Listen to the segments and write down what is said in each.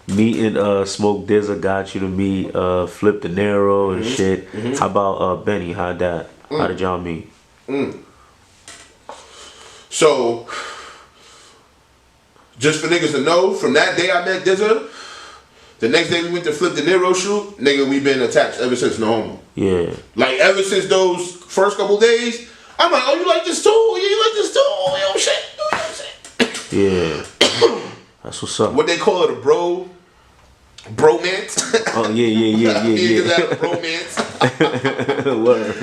Meeting Smoke Dizza got you to meet Flip De Niro and shit. How about Benny? How did y'all meet? So, just for niggas to know, from that day I met Dizza, the next day we went to Flip De Niro shoot, nigga, we been attached ever since, no homo. Yeah. Like, ever since those first couple days, I'm like, oh, you like this too? Yeah, you like this too? Oh, yo, shit. Oh, yo, shit. Yeah. That's what's up. What they call it, a bromance. Oh, yeah. Bromance. Word.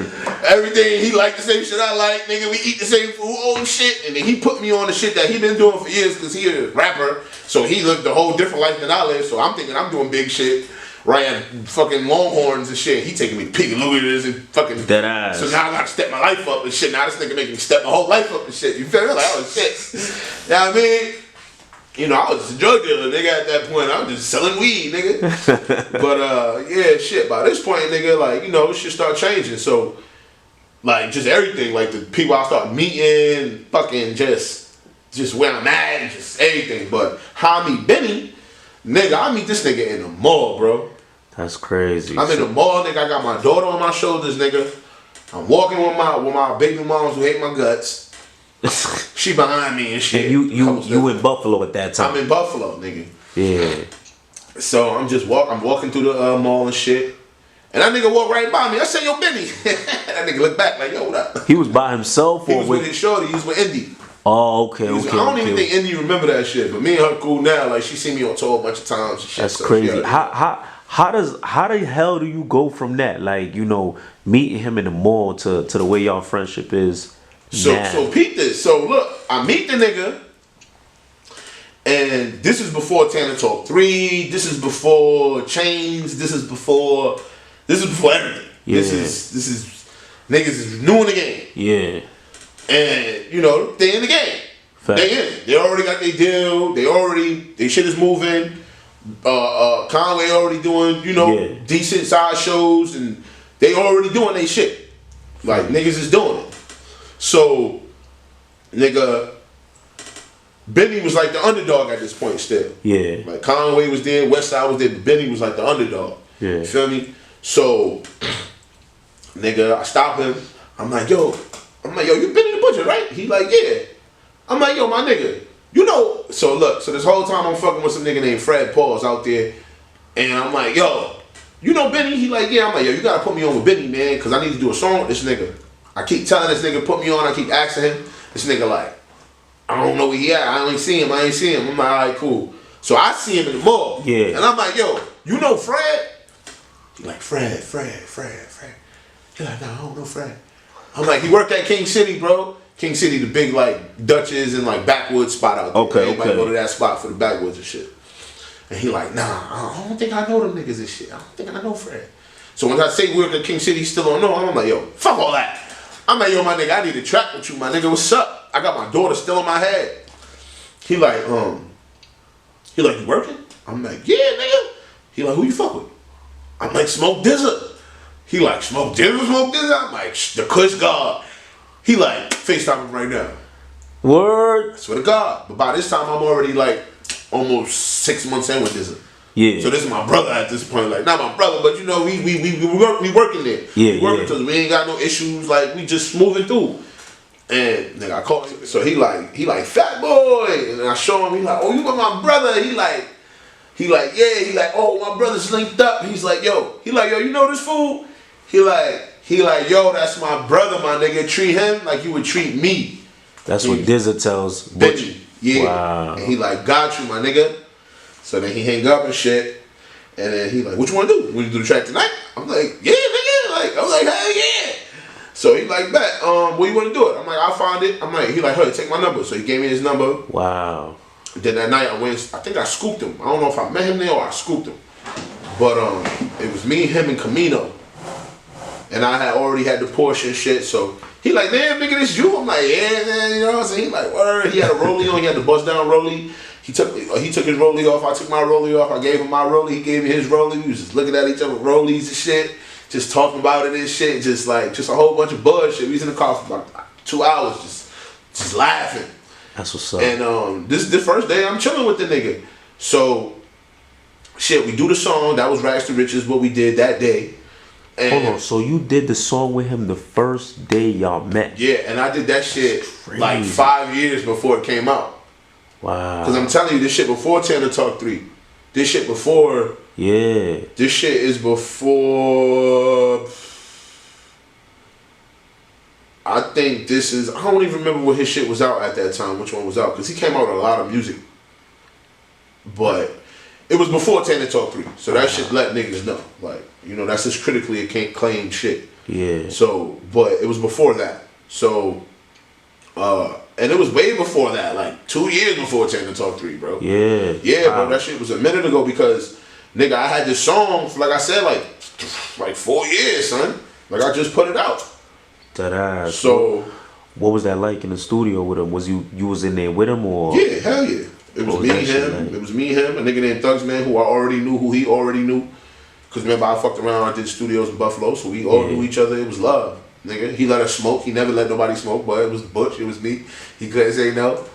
Everything, he like the same shit I like, nigga. We eat the same food, oh shit. And then he put me on the shit that he been doing for years because he a rapper. So he lived a whole different life than I live. So I'm thinking I'm doing big shit. Right at fucking Longhorns and shit. He taking me to Piggy Louie's and fucking. Dead ass. So now I gotta step my life up and shit. Now this nigga making me step my whole life up and shit. You feel me? Like, oh shit. You know what I mean? You know, I was just a drug dealer, nigga, at that point. I was just selling weed, nigga. But, yeah, shit, by this point, nigga, like, you know, shit start changing. So, like, just everything. Like, the people I start meeting, fucking just where I'm at, just everything. But how I meet Benny, nigga, I meet this nigga in the mall, bro. That's crazy. I'm in the mall, nigga. I got my daughter on my shoulders, nigga. I'm walking with my baby moms who hate my guts. She behind me and shit. And you in Buffalo at that time. I'm in Buffalo, nigga. Yeah. So I'm walking through the mall and shit. And that nigga walked right by me. I said, yo, Benny. That nigga looked back like, yo, what up? He was by himself He or was with his shorty. He was with Indy. Oh, okay, I don't even think Indy remember that shit. But me and her cool now. Like, she seen me on tour a bunch of times and shit. That's so crazy. How the hell do you go from that? Like, you know, meeting him in the mall to the way y'all friendship is. So peep this. So look, I meet the nigga, and this is before Tanner Talk 3. This is before Chains. This is before everything. Yeah. This is niggas is new in the game. Yeah. And you know they in the game. Fact. They in. They already got their deal. They shit is moving. Conway already doing decent size shows, and they already doing their shit. Like niggas is doing it. So, nigga, Benny was like the underdog at this point still. Yeah. Like Conway was there, Westside was there, but Benny was like the underdog. Yeah. You feel me? So, nigga, I stop him. I'm like, yo, you Benny the Butcher, right? He like, yeah. I'm like, yo, my nigga, you know. So look, so this whole time I'm fucking with some nigga named Fred Pauls out there, and I'm like, yo, you know Benny? He like, yeah. I'm like, yo, you gotta put me on with Benny, man, because I need to do a song with this nigga. I keep telling this nigga put me on. I keep asking him. This nigga like, I don't know where he at. I ain't see him. I'm like, all right, cool. So I see him in the mall. Yeah. And I'm like, yo, you know Fred? He like, Fred. He like, nah, I don't know Fred. I'm like, he worked at King City, bro. King City, the big like Dutchess and like backwoods spot out there. Okay, Everybody okay. go to that spot for the backwoods and shit. And he like, nah, I don't think I know them niggas and shit. I don't think I know Fred. So when I say we work at King City, he still don't know. I'm like, yo, fuck all that. I'm like, yo, my nigga, I need to track with you, my nigga. What's up? I got my daughter still in my head. He like, you working? I'm like, yeah, nigga. He like, who you fuck with? I'm like, Smoke Dizza. He like, Smoke Dizza? I'm like, the Kush God. He like, FaceTime him right now. Word. I swear to God. But by this time, I'm already like almost 6 months in with Dizza. Yeah. So this is my brother at this point. Like, not my brother, but you know, we working there. Yeah, we working because we ain't got no issues. Like, we just moving through. And nigga, I called him. So he like, fat boy. And I show him, he like, oh, you got my brother. He like, yeah. He like, oh, my brother's linked up. He's like, yo. He like, yo, you know this fool? He like, yo, that's my brother, my nigga. Treat him like you would treat me. That's what Dizza tells Benji. Yeah. Wow. And he like, got you, my nigga. So then he hang up and shit. And then he like, what you want to do? Want to do the track tonight? I'm like, yeah, nigga. Like, I'm like, hell yeah. So he like, bet, what you want to do it? I'm like, I'll find it. I'm like, he like, hey, take my number. So he gave me his number. Wow. Then that night I went, I think I scooped him. I don't know if I met him there or I scooped him. But it was me, him, and Camino. And I had already had the Porsche and shit. So he like, damn, nigga, this you? I'm like, yeah, man, you know what I'm saying? He like, word. He had a rollie on. He had the bust down rollie. He took his rollie off. I took my rollie off. I gave him my rollie. He gave me his rollie. We was just looking at each other with rollies and shit. Just talking about it and shit. Just a whole bunch of bullshit. We was in the car for about 2 hours just laughing. That's what's up. And this is the first day I'm chilling with the nigga. So shit, we do the song. That was Rags to Riches, what we did that day. And hold on, so you did the song with him the first day y'all met? Yeah, and I did that shit like 5 years before it came out. Wow. Because I'm telling you, this shit before Tanner Talk 3. This shit before. Yeah. This shit is before. I think this is. I don't even remember what his shit was out at that time, which one was out. Because he came out with a lot of music. But it was before Tanner Talk 3. So that shit let niggas know. Like, you know, that's just critically acclaimed shit. Yeah. So, but it was before that. So, and it was way before that, like 2 years before Tanner Talk 3, bro. Yeah. Yeah, wow. Bro, that shit was a minute ago because, nigga, I had this song, for, like I said, like 4 years, son. Like, I just put it out. That ass. So, what was that like in the studio with him? Was you was in there with him or? Yeah, hell yeah. It was me and him. Like? It was me and him, a nigga named Thugs Man, who I already knew, who he already knew. Because remember, I fucked around, I did studios in Buffalo, so we all knew each other. It was love. Nigga, he let us smoke. He never let nobody smoke, but it was Butch. It was me. He couldn't say no.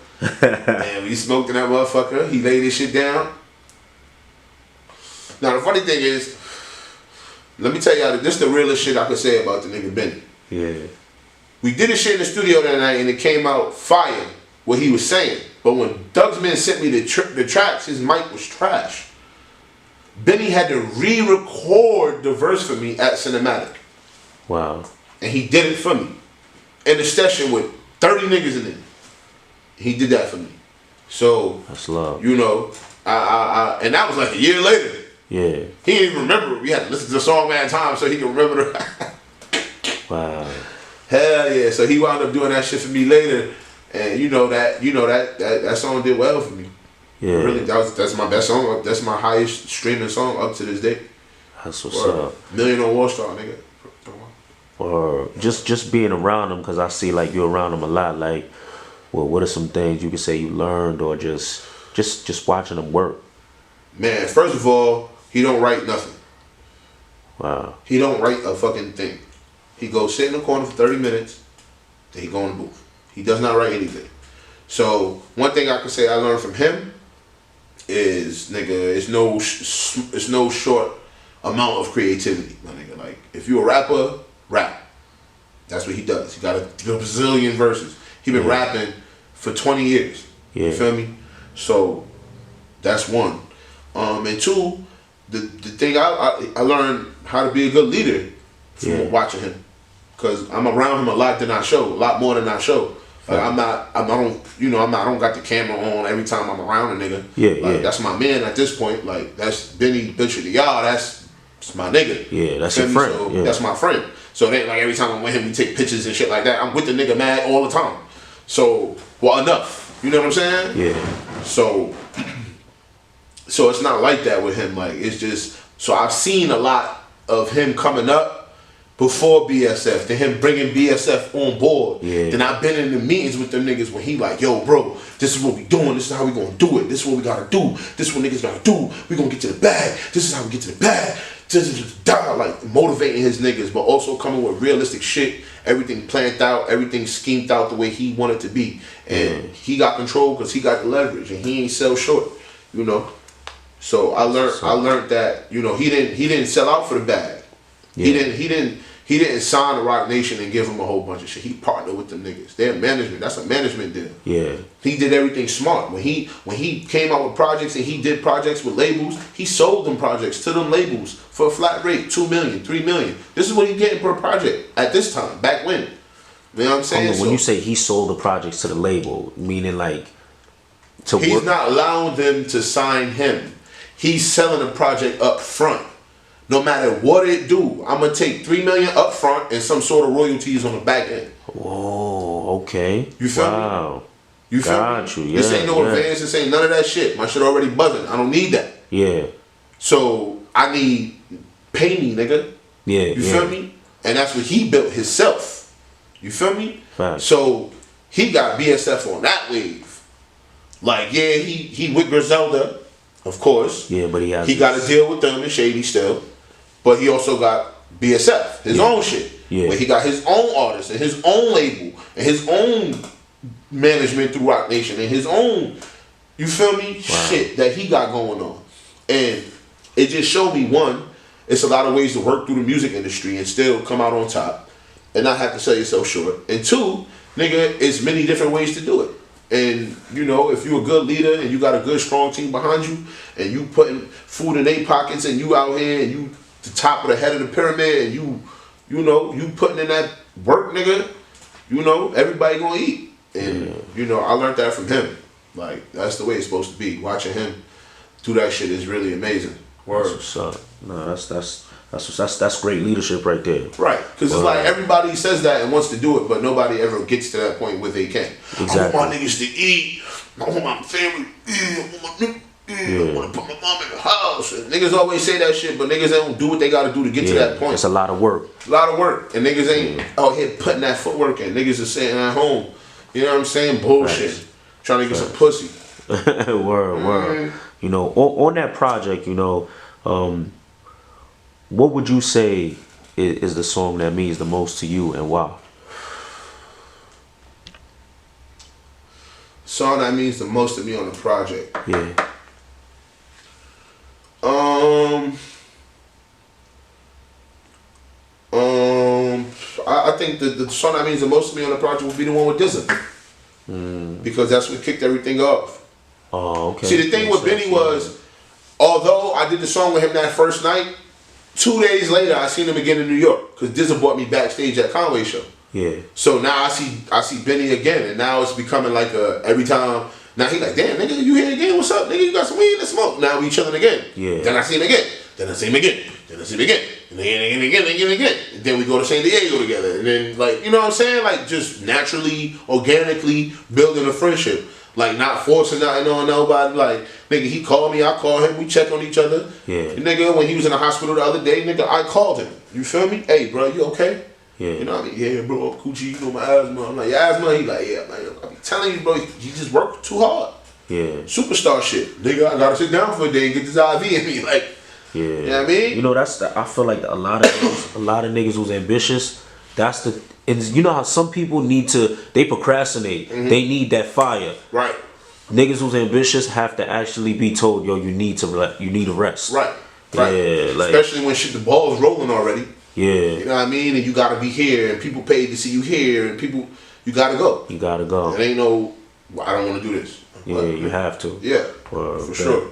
And we smoked in that motherfucker. He laid his shit down. Now, the funny thing is, let me tell y'all that this is the realest shit I could say about the nigga Benny. Yeah. We did this shit in the studio that night, and it came out fire, what he was saying. But when Thugsman sent me the tracks, his mic was trash. Benny had to re-record the verse for me at Cinematic. Wow. And he did it for me. In a session with 30 niggas in it. He did that for me. So, that's love. You know, and that was like a year later. Yeah. He didn't even remember. We had to listen to the song mad time so he could remember the wow. Hell yeah. So he wound up doing that shit for me later. And that song did well for me. Yeah. Really, that's my best song. That's my highest streaming song up to this day. That's what's up. Million on Wall Street, nigga. Or just being around him, because I see like you're around him a lot. Like, well, what are some things you could say you learned, or just watching him work? Man, first of all, he don't write nothing. Wow. He don't write a fucking thing. He goes sit in the corner for 30 minutes, then he go in the booth. He does not write anything. So one thing I can say I learned from him is, nigga, it's no short amount of creativity, my nigga. Like, if you a rapper, rap. That's what he does. He got a bazillion verses. He been rapping for 20 years. Yeah. You feel me? So that's one. And two, the thing I learned how to be a good leader from watching him, because I'm around him a lot a lot more than I show. Like, I don't got the camera on every time I'm around a nigga. Yeah, that's my man at this point. Like, that's Benny Butcher to y'all. That's my nigga. Yeah, that's your friend. So that's my friend. So then, like, every time I'm with him, we take pictures and shit like that. I'm with the nigga mad all the time. So, well, enough. You know what I'm saying? Yeah. So it's not like that with him. Like, it's just, so I've seen a lot of him coming up before BSF, then him bringing BSF on board. Yeah. Then I've been in the meetings with them niggas when he like, yo, bro, this is what we doing. This is how we gonna do it. This is what we gotta do. This is what niggas gotta do. We gonna get to the bag. This is how we get to the bag. Like, motivating his niggas, but also coming with realistic shit. Everything planned out, everything schemed out the way he wanted to be. And he got control because he got the leverage, and he ain't sell short, you know. So I learned that, you know, he didn't sell out for the bag. Yeah. He didn't sign to Rock Nation and give him a whole bunch of shit. He partnered with them niggas. They're management. That's a management deal. Yeah. He did everything smart. When he came out with projects and he did projects with labels, he sold them projects to them labels for a flat rate, $2 million, $3 million. This is what he's getting per project at this time, back when. You know what I'm saying? When you say he sold the projects to the label, meaning like he's not allowing them to sign him. He's selling the project up front. No matter what it do, I'm gonna take $3 million up front and some sort of royalties on the back end. Whoa, okay. You feel me? You feel me? This ain't no advance. This ain't none of that shit. My shit already buzzing. I don't need that. Yeah. So I need pay me, nigga. Yeah. You feel me? And that's what he built himself. You feel me? Fact. So he got BSF on that wave. Like, yeah, he with Griselda, of course. Yeah, but he got a deal with them and Shady still. But he also got BSF, his own shit. Yeah. Where he got his own artists and his own label and his own management through Rock Nation and his own, you feel me, shit that he got going on. And it just showed me, one, it's a lot of ways to work through the music industry and still come out on top and not have to sell yourself short. And two, nigga, it's many different ways to do it. And, you know, if you a good leader and you got a good, strong team behind you and you putting food in their pockets and you out here and you the top of the head of the pyramid and you know, you putting in that work, nigga, you know, everybody gonna eat. And, you know, I learned that from him. Like, that's the way it's supposed to be. Watching him do that shit is really amazing. Word. That's what's up. No, that's great leadership right there. Right, because it's like everybody says that and wants to do it, but nobody ever gets to that point where they can. Exactly. I want my niggas to eat. I want my family to eat. I want my niggas to eat. I want to put my mom in the house. And niggas always say that shit, but niggas don't do what they got to do to get to that point. It's a lot of work. A lot of work, and niggas ain't out here putting that footwork in. Niggas are sitting at home. You know what I'm saying? Bullshit. Trying to get some pussy. Word. You know, on that project, you know, what would you say is the song that means the most to you and why? Song that means the most to me on the project. Yeah. I think the song that means the most to me on the project would be the one with Dizza. Because that's what kicked everything off. Oh, okay. See, the thing with Benny was, although I did the song with him that first night, 2 days later I seen him again in New York because Dizza brought me backstage at Conway show. Yeah. So now I see Benny again, and now it's becoming like every time. Now he like, damn nigga, you here again? What's up, nigga? You got some weed to smoke? Now we chilling again. Yeah. Then I see him again. Then I see him again. Then I see him again. And again. And then we go to San Diego together. And then, like, you know what I'm saying? Like, just naturally, organically building a friendship. Like, not forcing nothing on nobody. Like, nigga, he called me, I called him, we check on each other. Yeah. And nigga, when he was in the hospital the other day, nigga, I called him. You feel me? Hey, bro, you okay? Yeah. You know what I mean? Yeah, bro, Coochie, you know my asthma. I'm like, your asthma? He like, yeah, man. I be telling you, bro, you just work too hard. Yeah. Superstar shit. Nigga, I gotta sit down for a day and get this IV in me. Like, Yeah. you know what I mean? You know, I feel like a lot of niggas who's ambitious, and you know how some people they procrastinate. They need that fire. Right. Niggas who's ambitious have to actually be told, yo, you need to rest. Right. Yeah, like, especially when shit, the ball's rolling already. Yeah. You know what I mean? And you gotta be here, and people paid to see you here, and people, you gotta go. You gotta go. It ain't no, I don't wanna do this. Yeah, you have to. Yeah, Well, for sure.